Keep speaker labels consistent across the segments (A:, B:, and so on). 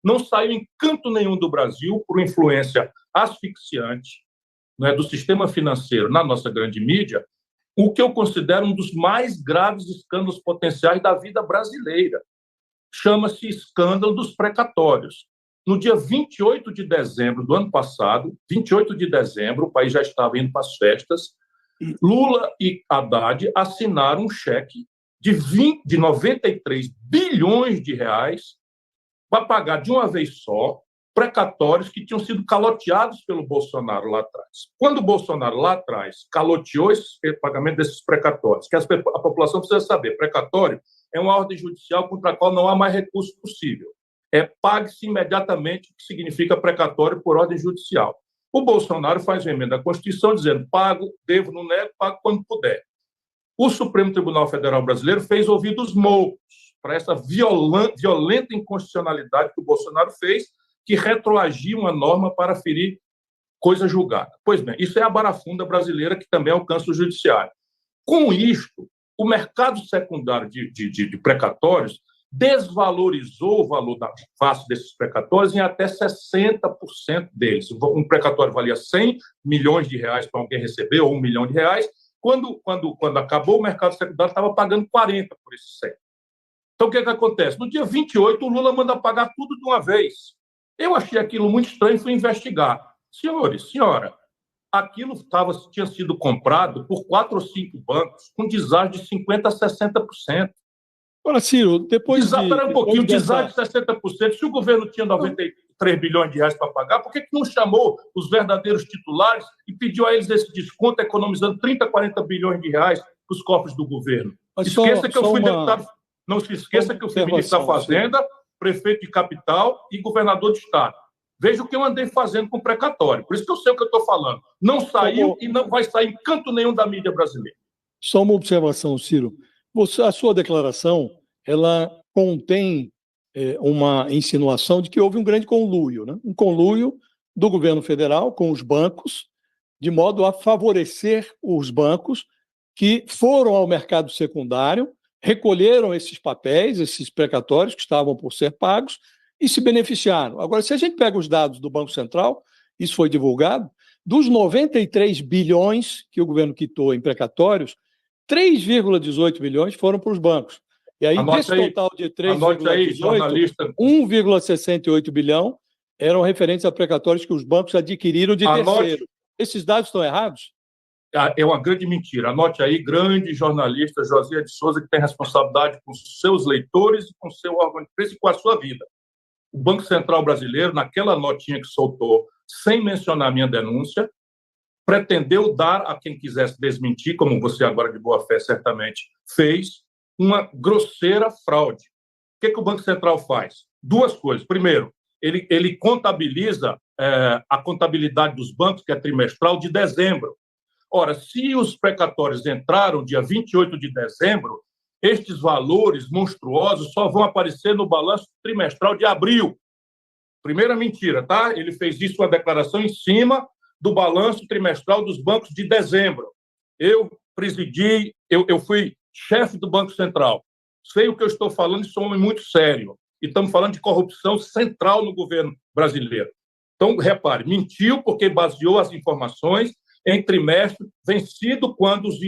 A: não saiu em canto nenhum do Brasil por influência asfixiante, né, do sistema financeiro na nossa grande mídia, o que eu considero um dos mais graves escândalos potenciais da vida brasileira. Chama-se escândalo dos precatórios. No dia 28 de dezembro do ano passado, 28 de dezembro, o país já estava indo para as festas, Lula e Haddad assinaram um cheque de 93 bilhões de reais para pagar de uma vez só precatórios que tinham sido caloteados pelo Bolsonaro lá atrás. Quando o Bolsonaro lá atrás caloteou esse pagamento desses precatórios, que a população precisa saber, precatório é uma ordem judicial contra a qual não há mais recurso possível. Pague-se imediatamente, o que significa precatório por ordem judicial. O Bolsonaro faz uma emenda à Constituição dizendo pago, devo, não nego, pago quando puder. O Supremo Tribunal Federal Brasileiro fez ouvidos moucos para essa violenta inconstitucionalidade que o Bolsonaro fez, que retroagia uma norma para ferir coisa julgada. Pois bem, isso é a barafunda brasileira que também alcança o judiciário. Com isto, o mercado secundário de precatórios desvalorizou o valor da face desses precatórios em até 60% deles. Um precatório valia 100 milhões de reais para alguém receber, ou 1 milhão de reais. Quando acabou, o mercado secundário estava pagando 40 por esse 100. Então, o que acontece? No dia 28, o Lula manda pagar tudo de uma vez. Eu achei aquilo muito estranho e fui investigar. Senhores, senhora, aquilo tinha sido comprado por 4 ou 5 bancos com deságio de 50% a 60%.
B: Ora, Ciro, depois
A: Espera um pouquinho, o deságio de 60%, se o governo tinha 93 bilhões de reais para pagar, por que não chamou os verdadeiros titulares e pediu a eles esse desconto, economizando 30, 40 bilhões de reais para os cofres do governo? Esqueça que eu fui deputado, não se esqueça que eu fui ministro da Fazenda, prefeito de capital e governador de estado. Veja o que eu andei fazendo com precatório. Por isso que eu sei o que eu estou falando. Não saiu e não vai sair em canto nenhum da mídia brasileira.
B: Só uma observação, Ciro. A sua declaração, ela contém uma insinuação de que houve um grande conluio, né? Um conluio do governo federal com os bancos, de modo a favorecer os bancos que foram ao mercado secundário, recolheram esses papéis, esses precatórios que estavam por ser pagos e se beneficiaram. Agora, se a gente pega os dados do Banco Central, isso foi divulgado, dos 93 bilhões que o governo quitou em precatórios, 3,18 bilhões foram para os bancos. E aí, desse total de 3,18, 1,68 bilhão eram referentes a precatórios que os bancos adquiriram de terceiro. Esses dados estão errados?
A: É uma grande mentira. Anote aí, grande jornalista Josias de Souza, que tem responsabilidade com seus leitores e com seu órgão de imprensa e com a sua vida. O Banco Central Brasileiro, naquela notinha que soltou, sem mencionar minha denúncia, pretendeu dar a quem quisesse desmentir, como você agora de boa fé certamente fez, uma grosseira fraude. O que o Banco Central faz? 2 coisas. Primeiro, ele contabiliza a contabilidade dos bancos, que é trimestral, de dezembro. Ora, se os precatórios entraram dia 28 de dezembro, estes valores monstruosos só vão aparecer no balanço trimestral de abril. Primeira mentira, tá? Ele fez isso, uma declaração em cima do balanço trimestral dos bancos de dezembro. Eu presidi, eu fui chefe do Banco Central. Sei o que eu estou falando e sou um homem muito sério. E estamos falando de corrupção central no governo brasileiro. Então, repare, mentiu porque baseou as informações em trimestre vencido quando os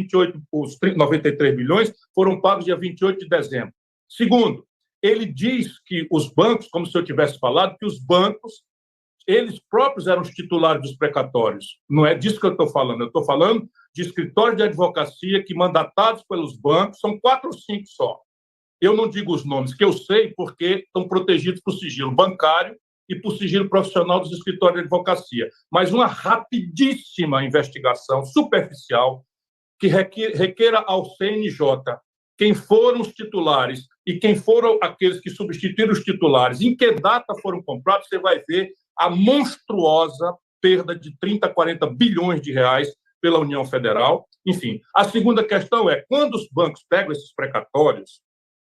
A: 93 bilhões foram pagos dia 28 de dezembro. Segundo, ele diz que os bancos, como se eu tivesse falado, que os bancos, eles próprios eram os titulares dos precatórios. Não é disso que eu estou falando. Eu estou falando de escritórios de advocacia que, mandatados pelos bancos, são 4 ou 5 só. Eu não digo os nomes, que eu sei porque estão protegidos por sigilo bancário e por sigilo profissional dos escritórios de advocacia. Mas uma rapidíssima investigação superficial que requeira ao CNJ quem foram os titulares e quem foram aqueles que substituíram os titulares, em que data foram comprados, você vai ver a monstruosa perda de 30, 40 bilhões de reais pela União Federal. Enfim, a segunda questão é, quando os bancos pegam esses precatórios,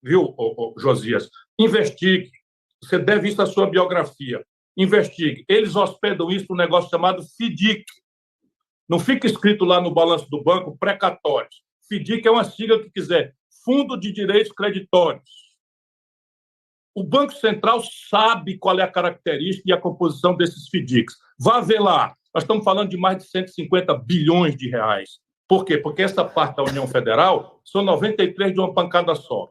A: viu, Josias, investigue. Você deve isso à sua biografia. Investigue. Eles hospedam isso num negócio chamado FDIC. Não fica escrito lá no balanço do banco precatórios. FDIC é uma sigla que quiser Fundo de Direitos Creditórios. O Banco Central sabe qual é a característica e a composição desses FDICs. Vá ver lá. Nós estamos falando de mais de 150 bilhões de reais. Por quê? Porque essa parte da União Federal são 93 de uma pancada só.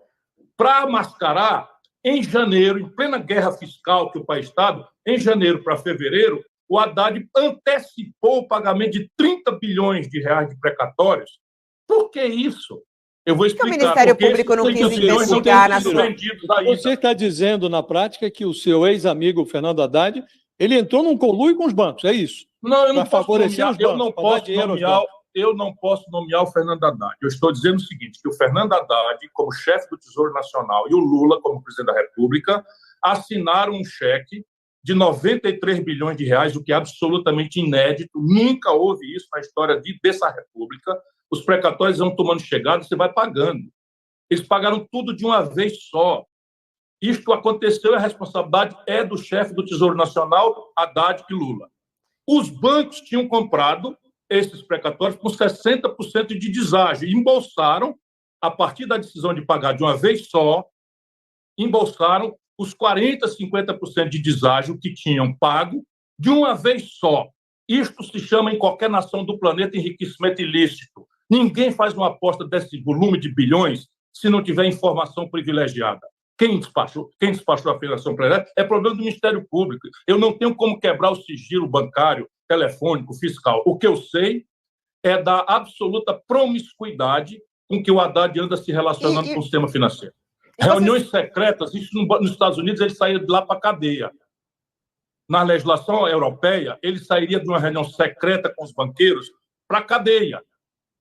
A: Para mascarar, em janeiro, em plena guerra fiscal que o país está, em janeiro para fevereiro, o Haddad antecipou o pagamento de 30 bilhões de reais de precatórios. Por que isso? Eu vou explicar.
C: Porque o Ministério Público não quis investigar na sua...
B: Você está dizendo, na prática, que o seu ex-amigo Fernando Haddad, ele entrou num conluio com os bancos, é isso?
A: Não, eu não posso nomear, eu não posso nomear o Fernando Haddad. Eu estou dizendo o seguinte, que o Fernando Haddad, como chefe do Tesouro Nacional, e o Lula, como presidente da República, assinaram um cheque de 93 bilhões de reais, o que é absolutamente inédito. Nunca houve isso na história dessa República. Os precatórios vão tomando chegada, você vai pagando. Eles pagaram tudo de uma vez só. Isto aconteceu e a responsabilidade é do chefe do Tesouro Nacional, Haddad e Lula. Os bancos tinham comprado esses precatórios com 60% de deságio. Embolsaram, a partir da decisão de pagar de uma vez só, embolsaram os 40%, 50% de deságio que tinham pago de uma vez só. Isto se chama, em qualquer nação do planeta, enriquecimento ilícito. Ninguém faz uma aposta desse volume de bilhões se não tiver informação privilegiada. Quem despachou a Federação Plenária é problema do Ministério Público. Eu não tenho como quebrar o sigilo bancário, telefônico, fiscal. O que eu sei é da absoluta promiscuidade com que o Haddad anda se relacionando com o sistema financeiro. Reuniões secretas, isso nos Estados Unidos, ele saía de lá para a cadeia. Na legislação europeia, ele sairia de uma reunião secreta com os banqueiros para a cadeia.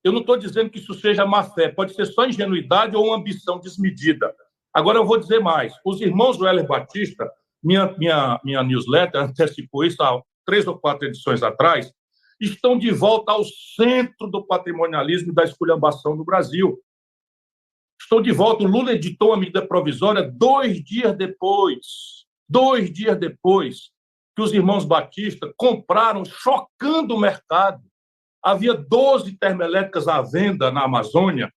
A: Eu não estou dizendo que isso seja má-fé, pode ser só ingenuidade ou uma ambição desmedida. Agora, eu vou dizer mais. Os irmãos Joeller Batista, minha newsletter antecipou isso há 3 ou 4 edições atrás, estão de volta ao centro do patrimonialismo e da esculhambação no Brasil. Estou de volta. O Lula editou uma medida provisória 2 dias depois que os irmãos Batista compraram, chocando o mercado. Havia 12 termoelétricas à venda na Amazônia,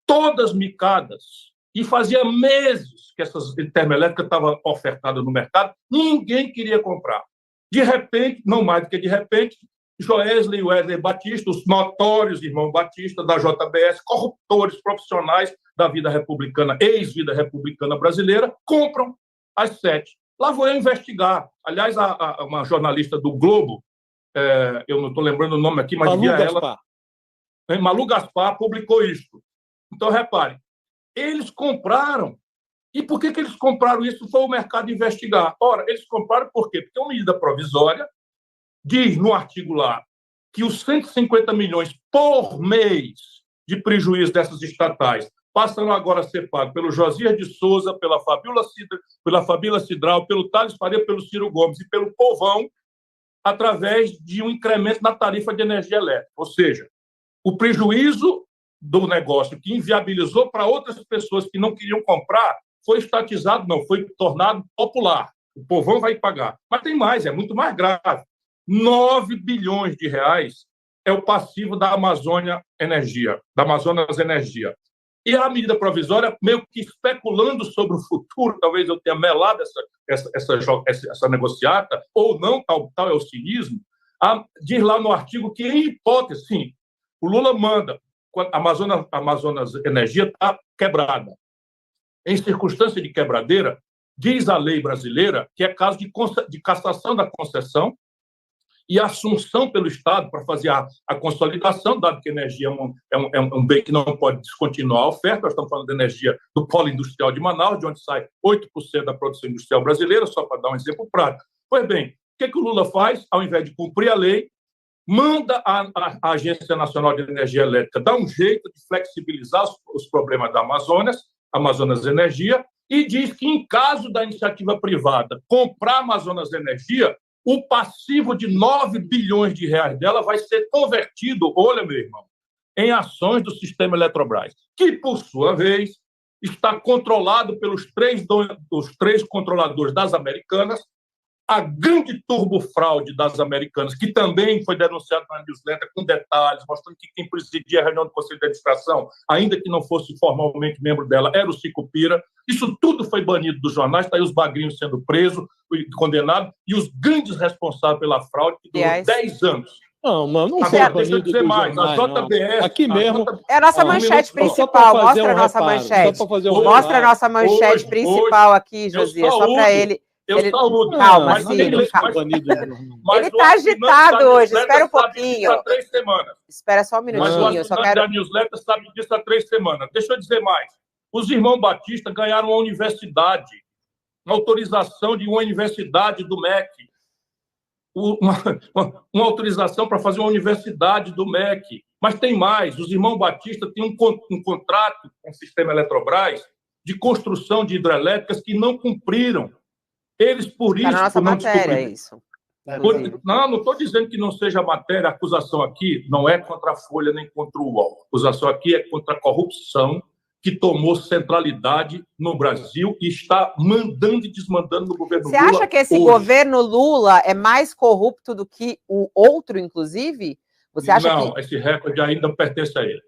A: todas micadas. E fazia meses que essas termoelétricas estavam ofertadas no mercado, ninguém queria comprar. De repente, não mais do que de repente, Joesley e Wesley Batista, os notórios irmãos Batista da JBS, corruptores profissionais da vida republicana, ex-vida republicana brasileira, compram as 7. Lá vou eu investigar. Aliás, uma jornalista do Globo, eu não estou lembrando o nome aqui, mas
B: Malu Gaspar.
A: Malu Gaspar publicou isto. Então, repare, eles compraram. E por que eles compraram isso? Foi o mercado investigar. Ora, eles compraram por quê? Porque uma medida provisória diz no artigo lá que os 150 milhões por mês de prejuízo dessas estatais passam agora a ser pagos pelo Josias de Souza, pela Fabíola Cidral, pelo Thales Faria, pelo Ciro Gomes e pelo Povão, através de um incremento na tarifa de energia elétrica. Ou seja, o prejuízo do negócio que inviabilizou para outras pessoas que não queriam comprar foi estatizado, não, foi tornado popular. O povão vai pagar. Mas tem mais, é muito mais grave. 9 bilhões de reais é o passivo da Amazônia Energia, da Amazonas Energia. E a medida provisória, meio que especulando sobre o futuro, talvez eu tenha melado essa negociata, ou não, tal é o cinismo, diz lá no artigo que, em hipótese, sim, o Lula manda, a Amazonas Energia está quebrada. Em circunstância de quebradeira, diz a lei brasileira que é caso de cassação da concessão e assunção pelo Estado para fazer a consolidação, dado que a energia é um bem que não pode descontinuar a oferta. Nós estamos falando da energia do polo industrial de Manaus, de onde sai 8% da produção industrial brasileira, só para dar um exemplo prático. Pois bem, o que o Lula faz? Ao invés de cumprir a lei, manda a Agência Nacional de Energia Elétrica dar um jeito de flexibilizar os problemas da Amazonas Energia, e diz que, em caso da iniciativa privada comprar a Amazonas Energia, o passivo de 9 bilhões de reais dela vai ser convertido, olha, meu irmão, em ações do sistema Eletrobras, que, por sua vez, está controlado pelos 3 controladores das Americanas, a grande turbofraude das americanas, que também foi denunciado na newsletter com detalhes, mostrando que quem presidia a reunião do Conselho de Administração, ainda que não fosse formalmente membro dela, era o Sicupira. Isso tudo foi banido dos jornais, está aí os bagrinhos sendo presos, condenados, e os grandes responsáveis pela fraude, que durou 10 anos.
B: Não, mano, não
A: Agora, deixa eu dizer mais. A JBS...
B: Aqui mesmo...
C: É a nossa manchete principal. Mostra a nossa manchete. Mostra a nossa manchete principal aqui, Josias, só para ele...
A: saúdo.
C: Calma, Ciro. Ele está agitado hoje. Espera um pouquinho.
A: Há 3 semanas.
C: Espera só um minutinho.
A: Eu só quero... A newsletter sabe disso há 3 semanas. Deixa eu dizer mais. Os irmãos Batista ganharam uma universidade, uma autorização de uma universidade do MEC. Uma autorização para fazer uma universidade do MEC. Mas tem mais. Os irmãos Batista têm um contrato com o sistema Eletrobras de construção de hidrelétricas que não cumpriram. Eles, por isso...
C: Está na nossa matéria, isso.
A: Não estou dizendo que não seja matéria. A acusação aqui não é contra a Folha nem contra o UOL. A acusação aqui é contra a corrupção que tomou centralidade no Brasil e está mandando e desmandando no governo Lula.
C: Você acha que esse governo Lula é mais corrupto do que o outro, inclusive? Você acha
A: não, esse recorde ainda pertence a ele.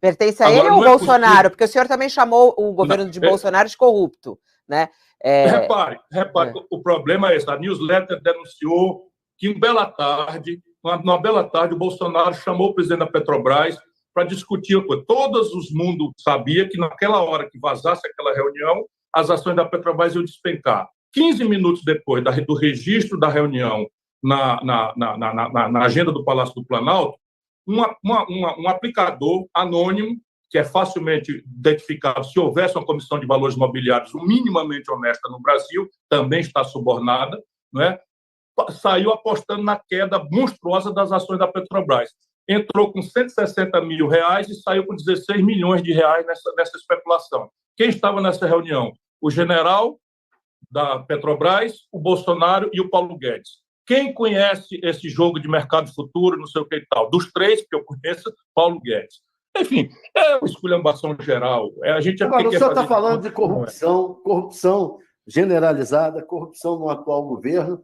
C: Pertence a ele ou ao Bolsonaro? Porque o senhor também chamou o governo de Bolsonaro de corrupto, né?
A: Repare, o problema é esse. A newsletter denunciou que, numa bela tarde, o Bolsonaro chamou o presidente da Petrobras para discutir a coisa. Todo mundo sabia que naquela hora que vazasse aquela reunião, as ações da Petrobras iam despencar. 15 minutos depois do registro da reunião na agenda do Palácio do Planalto, um aplicador anônimo, que é facilmente identificado se houvesse uma comissão de valores imobiliários minimamente honesta no Brasil, também está subornada, não é? Saiu apostando na queda monstruosa das ações da Petrobras. Entrou com R$160 mil e saiu com R$16 milhões nessa especulação. Quem estava nessa reunião? O general da Petrobras, o Bolsonaro e o Paulo Guedes. Quem conhece esse jogo de mercado futuro, não sei o que e tal? Dos 3 que eu conheço, Paulo Guedes. Enfim, é uma esculhambação geral.
D: Agora, o senhor está falando de corrupção generalizada, corrupção no atual governo,